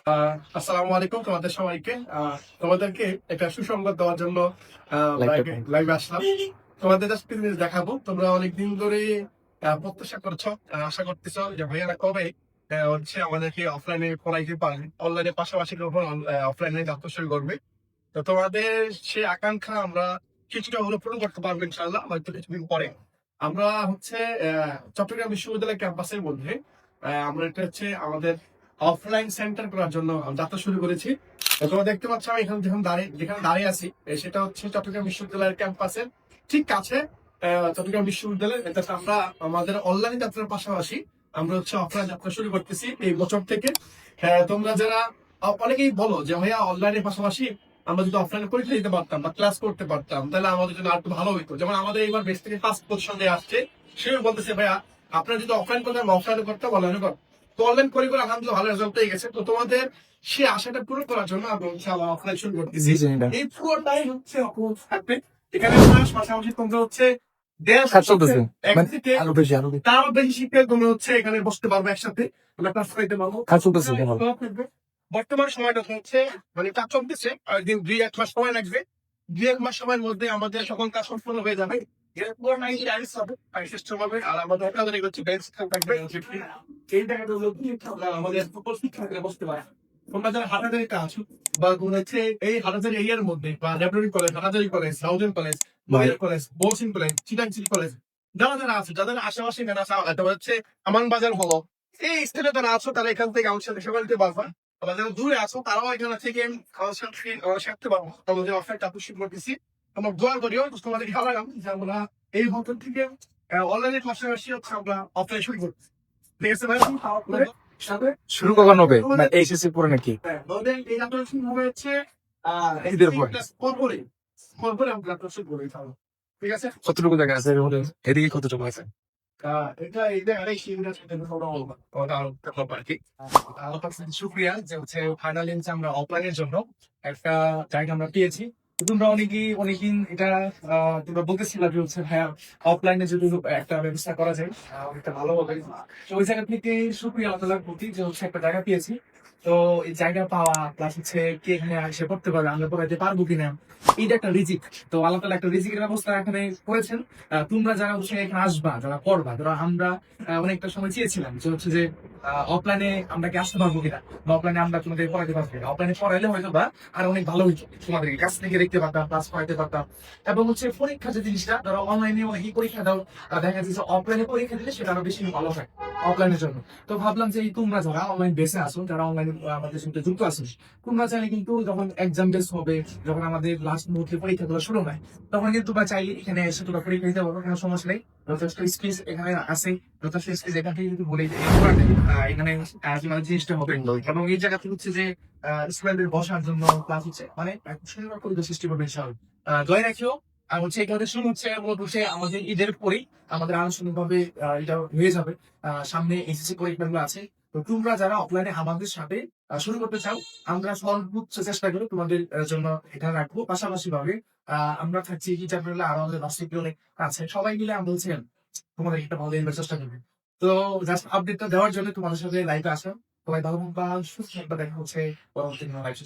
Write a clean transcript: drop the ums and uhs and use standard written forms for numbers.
আসসালামু আলাইকুম তোমাদের সবাইকে। তোমাদেরকে একটা সুসংবাদ দেওয়ার জন্য লাইভে আসলাম। তোমাদের আজকে জিনিস দেখাবো। তোমরা অনেকদিন ধরে প্রত্যাশা করছো, আশা করতেছো যে ভাইয়ারা কবে হচ্ছে আমাদেরকে অফলাইনে পড়াইতে পারেন, অনলাইনের পাশাপাশি কখন অফলাইনে যাত্রা শুরু করবে। তো তোমাদের সেই আকাঙ্ক্ষা আমরা কিছুটা হলে পূরণ করতে পারবো ইনশাআল্লাহ, হয়তো কিছুদিন পরে। আমরা হচ্ছে চট্টগ্রাম বিশ্ববিদ্যালয় ক্যাম্পাসের মধ্যে আমরা এটা হচ্ছে আমাদের অফলাইন সেন্টার করার জন্য যাত্রা শুরু করেছি। তো তোমরা দেখতে পাচ্ছ আমি এখানে যেখানে দাঁড়িয়ে আছি, সেটা হচ্ছে চট্টগ্রাম বিশ্ববিদ্যালয়ের ক্যাম্পাসের ঠিক কাছে। চট্টগ্রাম বিশ্ববিদ্যালয় এটা আমরা আমাদের অনলাইন যাত্রার পাশাপাশি আমরা হচ্ছে অফলাইন যাত্রা শুরু করতেছি এই বছর থেকে। তোমরা যারা অনেকেই বলো যে ভাইয়া অনলাইনের পাশাপাশি আমরা যদি অফলাইনে পরীক্ষা দিতে পারতাম বা ক্লাস করতে পারতাম তাহলে আমাদের জন্য আর একটু ভালো হইতো। যেমন আমাদের এইবার বেশ থেকে ফার্স্ট পজিশন দিয়ে আসছে, সেও বলতেছে ভাইয়া আপনারা যদি অফলাইন করতেন অফলাইনে করতাম অনলাইনে করতাম। তো অনলাইন করে আলহামদুলিল্লাহ ভালো রেজাল্ট পেয়ে গেছে। তো তোমাদের সে আশাটা পূরণ করার জন্য আমরা হচ্ছে আবার অফলাইন শুরু করতেছি। এই পুরোটাই হচ্ছে অফলাইন থাকবে। এখানে পাশাপাশি তোমরা হচ্ছে তারও বেশি শিখতে তোমরা হচ্ছে এখানে বসতে পারবো, একসাথে আমরা ক্লাস করতে পারবো। বর্তমান সময়টা হচ্ছে মানে কাজ চলতেছে, একদিন 2-1 মাস সময় লাগবে। 2-1 মাস সময়ের মধ্যে আমাদের সকল কাজ সম্পূর্ণ হয়ে যাবে। এরপর সিস্টেম হবে আর আমাদের আপনাদের হচ্ছে বেঞ্চ থাকবে। এই জায়গাটা হলো কি আমাদের শিক্ষার্থীরা বসতে পারে। তোমরা যারা হাটাজারিতে আছো বা হচ্ছে এই হাটাজারি এরিয়ার মধ্যে বা laboratory college, Hathazari college, southern college, college, বলসিং কলেজ, চিটাং সিটি কলেজ, যারা আছে যাদের আশেপাশে হচ্ছে আমান বাজার হলো এই স্থানে যারা আছো তারা এখান থেকে আমার সাথে সকাল দিতে পারবা। আবার যারা দূরে আছো তারাও এখানে থেকে আমার সাথে শিখতে পারবো। আমাদের অফারটা আপনি করতেছি। আমার দোয়া করিও তোমাদের ভালো লাগাম যে আমরা এই হোটেল থেকে অনলাইনের পাশাপাশি হচ্ছে আমরা অফলাইন শুরু করছি। ঠিক আছে ভাই? শুরু কখন হবে? এইচএসসি পরে নাকি? এই যাত্রা শুরু হবে হচ্ছে ঈদের পরে। পরে আমরা যাত্রা শুরু করি। ঠিক আছে? কতটুকু জায়গা আছে এদিকে কতটুকু আছে? এটা এই জায়গাটা শিবিরের সাথে শুক্রিয়া যে হচ্ছে ফাইনালি আমরা অফলাইনের জন্য একটা জায়গা আমরা পেয়েছি। তো তোমরা অনেকদিন এটা তোমরা বলতেছিলাম যে হচ্ছে ভাইয়া অফলাইনে যদি একটা ব্যবস্থা করা যায় অনেকটা ভালো হবে। তো ওই জায়গা থেকে শুক্রিয়া আল্লাহর প্রতি যে হচ্ছে একটা জায়গা পেয়েছি। তো এই জায়গা পাওয়া প্লাস হচ্ছে কে এখানে এসে পড়তে পারবে, আমরা পড়াইতে পারবো কিনা, এইটা একটা রিজিক। তো আল্লাহ তাআলা একটা রিজিকের ব্যবস্থা এখানে করেছেন। তোমরা যারা হচ্ছে এখানে আসবা, যারা পড়বা, ধরো আমরা অনেকটা সময় চেয়েছিলাম যে হচ্ছে যে অফলাইনে আমরা কি আসতে পারবো কিনা, বা অফলাইনে আমরা তোমাদের পড়াইতে পারবো কিনা। অফলাইনে পড়াইলে হয়তো বা আর অনেক ভালো হইতো, তোমাদেরকে কাছ থেকে দেখতে পারতাম, ক্লাস পড়াইতে পারতাম। এবং হচ্ছে পরীক্ষা যে জিনিসটা, ধরো অনলাইনে অনেকেই পরীক্ষা দাও, দেখা যাচ্ছে অফলাইনে পরীক্ষা দিলে সেটা আরো বেশি ভালো হয় অফলাইনের জন্য। তো ভাবলাম যে তোমরা যারা অনলাইন বেসে আসো, যারা অনলাইন আমাদের সাথে যুক্ত আছো, তোমরা চাইলে কিন্তু যখন এক্সাম বেস হবে, যখন আমাদের লাস্ট মুহূর্তে পরীক্ষাগুলো শুরু হয়, তখন কিন্তু তোমরা চাইলে এখানে এসে তোমরা পরীক্ষা দিতে পারো, কোনো সমস্যা নেই। যথেষ্ট স্পেস এখানে আছে, যথেষ্ট স্পেস এখান থেকে যদি বলে এখানে তোমার জিনিসটা হবে। এবং এই জায়গাতে হচ্ছে যে স্টুডেন্টদের বসার জন্য ক্লাস হচ্ছে মানে সুন্দর পরিবেশ সৃষ্টি করবে ইনশাআল্লাহ। জয় রাখিও। আর হচ্ছে এখানে শুরু হচ্ছে মূলত হচ্ছে আমাদের ঈদের পরেই আমাদের আনুষ্ঠানিকভাবে এটা হয়ে যাবে। সামনে এসএসসি পরীক্ষাগুলো আছে। তো তোমরা যারা অফলাইনে আমাদের সাথে শুরু করতে চাও, আমরা সর্বোচ্চ চেষ্টা করি তোমাদের জন্য এটা রাখবো। পাশাপাশি ভাবে আমরা থাকছি টিচারগুলো আরো আমাদের বাস্তবিক অনেক আছে, সবাই মিলে আমরা হচ্ছে তোমাদের একটা ভালো দিনের চেষ্টা করবো। তো জাস্ট আপডেটটা দেওয়ার জন্য তোমাদের সাথে লাইভে আসা। সবাই ভালো বা সুস্থ দেখা হচ্ছে পরবর্তী লাইভ